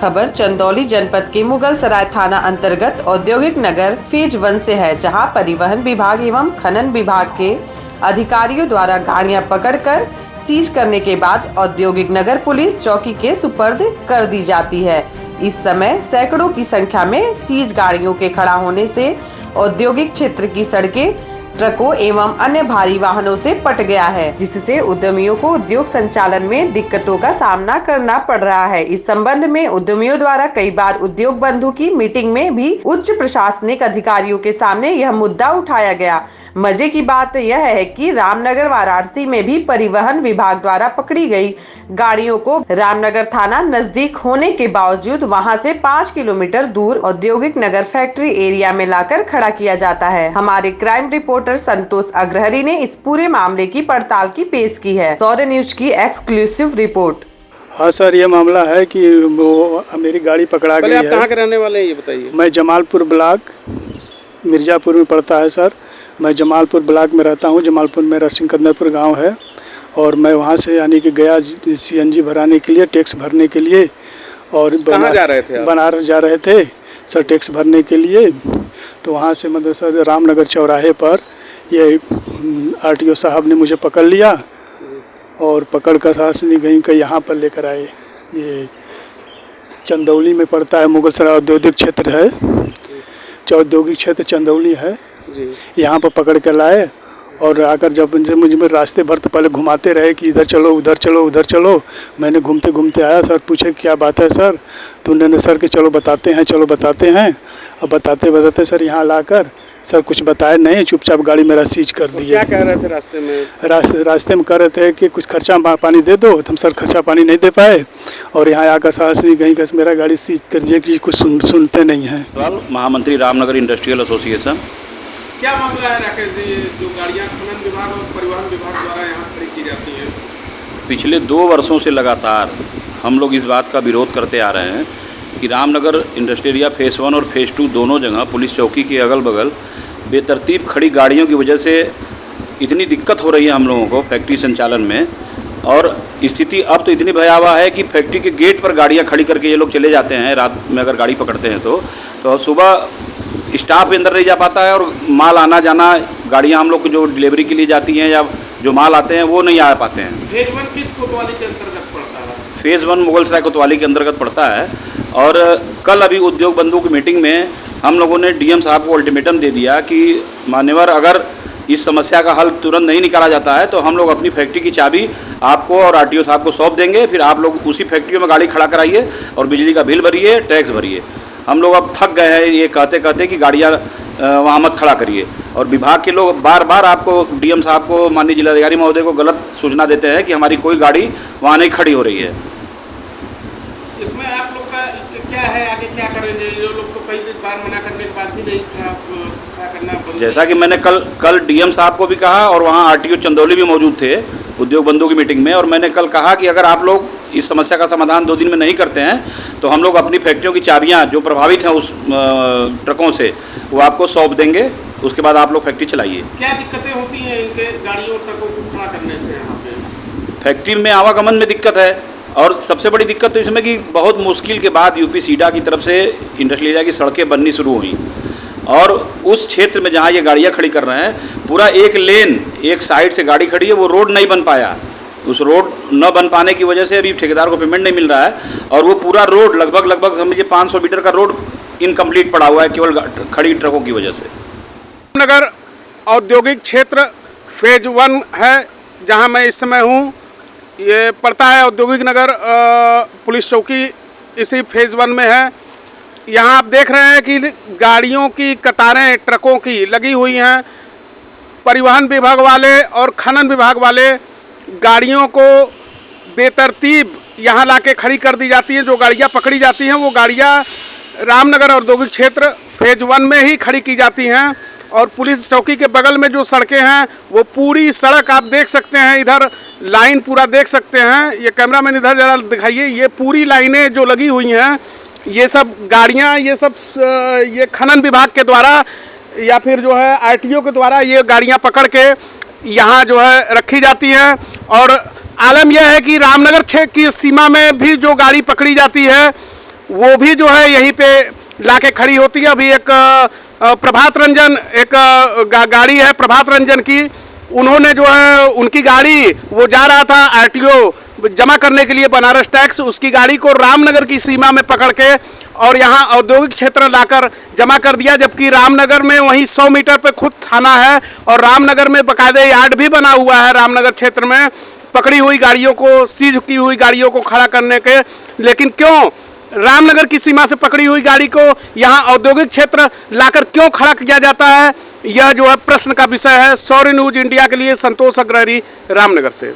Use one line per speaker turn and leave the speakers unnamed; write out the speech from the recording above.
खबर चंदौली जनपद के मुगलसराय थाना अंतर्गत औद्योगिक नगर फेज 1 से है, जहां परिवहन विभाग एवं खनन विभाग के अधिकारियों द्वारा गाड़ियां पकड़कर सीज करने के बाद औद्योगिक नगर पुलिस चौकी के सुपर्द कर दी जाती है। इस समय सैकड़ों की संख्या में सीज गाड़ियों के खड़ा होने से औद्योगिक क्षेत्र की सड़कें ट्रकों एवं अन्य भारी वाहनों से पट गया है, जिससे उद्यमियों को उद्योग संचालन में दिक्कतों का सामना करना पड़ रहा है। इस संबंध में उद्यमियों द्वारा कई बार उद्योग बंधु की मीटिंग में भी उच्च प्रशासनिक अधिकारियों के सामने यह मुद्दा उठाया गया। मजे की बात यह है कि रामनगर वाराणसी में भी परिवहन विभाग द्वारा पकड़ी गई गाड़ियों को रामनगर थाना नजदीक होने के बावजूद वहां से 5 किलोमीटर दूर औद्योगिक नगर फैक्ट्री एरिया में लाकर खड़ा किया जाता है। हमारे क्राइम रिपोर्टर संतोष अग्रहरी ने इस पूरे मामले की पड़ताल की पेश की है। सौर्य न्यूज की एक्सक्लूसिव रिपोर्ट।
हाँ सर, ये मामला है कि वो मेरी गाड़ी पकड़ा गई है।
आप कहाँ के रहने वाले हैं ये बताइए।
मैं जमालपुर ब्लॉक मिर्जापुर में पड़ता है सर। मैं जमालपुर ब्लॉक में रहता हूँ। जमालपुर मेरा सिकंदरपुर गांव है और मैं वहाँ से यानी कि गया सीएनजी भराने के लिए, टैक्स भरने के लिए। और
कहाँ जा रहे थे आप?
बनारस जा रहे थे सर टैक्स भरने के लिए। तो वहाँ से मतलब सर रामनगर चौराहे पर ये आरटीओ साहब ने मुझे पकड़ लिया और पकड़ कर सासनी गई का यहाँ पर लेकर आए। ये चंदौली में पड़ता है, मुगलसराय औद्योगिक क्षेत्र है, औद्योगिक क्षेत्र चंदौली है। यहाँ पर पकड़ कर लाए और आकर जब उनसे मुझे रास्ते भर तो पहले घुमाते रहे कि इधर चलो उधर चलो उधर चलो। मैंने घूमते घूमते आया। सर पूछे क्या बात है सर? तो उन्होंने सर कि चलो बताते हैं। और बताते बताते सर यहाँ लाकर सर कुछ बताया नहीं, चुपचाप गाड़ी मेरा सीज कर दिए।
क्या कह रहे थे रास्ते में?
रास्ते में कह रहे थे कि कुछ खर्चा पानी दे दो। हम सर खर्चा पानी नहीं दे पाए और यहाँ आकर सासनी गई कि मेरा गाड़ी सीज कर दिए कि कुछ सुनते नहीं हैं।
महामंत्री रामनगर इंडस्ट्रियल एसोसिएशन।
क्या मामला है राकेश जी, जो गाड़ियाँ खनन विभाग और परिवहन विभाग द्वारा यहाँ खड़ी की जाती हैं?
पिछले 2 वर्षों से लगातार हम लोग इस बात का विरोध करते आ रहे हैं कि रामनगर इंडस्ट्रियल एरिया फेज़ 1 और फेज़ 2 दोनों जगह पुलिस चौकी के अगल बगल बेतरतीब खड़ी गाड़ियों की वजह से इतनी दिक्कत हो रही है हम लोगों को फैक्ट्री संचालन में। और स्थिति अब तो इतनी भयावह है कि फैक्ट्री के गेट पर गाड़ियां खड़ी करके ये लोग चले जाते हैं। रात में अगर गाड़ी पकड़ते हैं तो सुबह स्टाफ अंदर नहीं जा पाता है और माल आना जाना, गाड़ियां हम लोग को जो डिलीवरी के लिए जाती हैं या जो माल आते हैं वो नहीं आ पाते हैं।
फेज 1 किस कोतवाली के अंतर्गत पड़ता है?
फेज़ 1 मुगलसराय कोतवाली के अंतर्गत पड़ता है। और कल अभी उद्योग बंधु की मीटिंग में हम लोगों ने डीएम साहब को अल्टीमेटम दे दिया कि मान्यवर अगर इस समस्या का हल तुरंत नहीं निकाला जाता है तो हम लोग अपनी फैक्ट्री की चाबी आपको और आरटीओ साहब को सौंप देंगे। फिर आप लोग उसी फैक्ट्रियों में गाड़ी खड़ा कराइए और बिजली का बिल भरिए, टैक्स भरिए। हम लोग अब थक गए हैं ये कहते कहते कि गाड़ियाँ वहाँ मत खड़ा करिए। और विभाग के लोग बार बार आपको, डीएम साहब को, माननीय जिलाधिकारी महोदय को गलत सूचना देते हैं कि हमारी कोई गाड़ी वहाँ नहीं खड़ी हो रही है।
इसमें आप लोग का क्या है, आगे क्या करेंगे? ये लोग तो कई बार मना करने के बाद भी नहीं क्या करना।
जैसा कि मैंने कल डीएम साहब को भी कहा और वहाँ आरटीओ चंदौली भी मौजूद थे उद्योग बंधु की मीटिंग में, और मैंने कल कहा कि अगर आप लोग इस समस्या का समाधान 2 दिन में नहीं करते हैं तो हम लोग अपनी फैक्ट्रियों की चाबियाँ जो प्रभावित हैं उस ट्रकों से वो आपको सौंप देंगे। उसके बाद आप लोग फैक्ट्री चलाइए।
क्या दिक्कतें होती हैं इनके गाड़ियों और ट्रकों को खड़ा करने से? यहाँ पे
फैक्ट्री में आवागमन में दिक्कत है और सबसे बड़ी दिक्कत तो इसमें कि बहुत मुश्किल के बाद यूपी सीडा की तरफ से इंडस्ट्रियल एरिया की सड़कें बननी शुरू हुई और उस क्षेत्र में जहाँ ये गाड़ियाँ खड़ी कर रहे हैं पूरा एक लेन एक साइड से गाड़ी खड़ी है, वो रोड नहीं बन पाया। उस रोड न बन पाने की वजह से अभी ठेकेदार को पेमेंट नहीं मिल रहा है और वो पूरा रोड लगभग समझिए 500 मीटर का रोड इनकम्प्लीट पड़ा हुआ है केवल खड़ी ट्रकों की वजह से।
रामनगर औद्योगिक क्षेत्र फेज 1 है जहाँ मैं इस समय हूँ। ये पड़ता है औद्योगिक नगर पुलिस चौकी इसी फेज 1 में है। यहाँ आप देख रहे हैं कि गाड़ियों की कतारें ट्रकों की लगी हुई हैं। परिवहन विभाग वाले और खनन विभाग वाले गाड़ियों को बेतरतीब यहाँ लाके खड़ी कर दी जाती हैं। जो गाड़ियाँ पकड़ी जाती हैं वो गाड़ियाँ रामनगर औद्योगिक क्षेत्र फेज 1 में ही खड़ी की जाती हैं। और पुलिस चौकी के बगल में जो सड़कें हैं वो पूरी सड़क आप देख सकते हैं, इधर लाइन पूरा देख सकते हैं। ये कैमरामैन इधर ज़रा दिखाइए, ये पूरी लाइनें जो लगी हुई हैं ये सब गाड़ियाँ, ये खनन विभाग के द्वारा या फिर जो है आरटीओ के द्वारा ये गाड़ियाँ पकड़ के यहाँ जो है रखी जाती हैं। और आलम यह है कि रामनगर क्षेत्र की सीमा में भी जो गाड़ी पकड़ी जाती है वो भी जो है यहीं पे लाके खड़ी होती है। अभी एक प्रभात रंजन एक गाड़ी है प्रभात रंजन की, उन्होंने जो है उनकी गाड़ी वो जा रहा था आरटीओ जमा करने के लिए बनारस टैक्स, उसकी गाड़ी को रामनगर की सीमा में पकड़ के और यहाँ औद्योगिक क्षेत्र लाकर जमा कर दिया, जबकि रामनगर में वहीं 100 मीटर पे खुद थाना है और रामनगर में बाकायदे यार्ड भी बना हुआ है रामनगर क्षेत्र में पकड़ी हुई गाड़ियों को, सीज की हुई गाड़ियों को खड़ा करने के। लेकिन क्यों रामनगर की सीमा से पकड़ी हुई गाड़ी को यहाँ औद्योगिक क्षेत्र लाकर क्यों खड़ा किया जाता है, यह जो है प्रश्न का विषय है। सौर्य न्यूज इंडिया के लिए संतोष अग्रहरी, रामनगर से।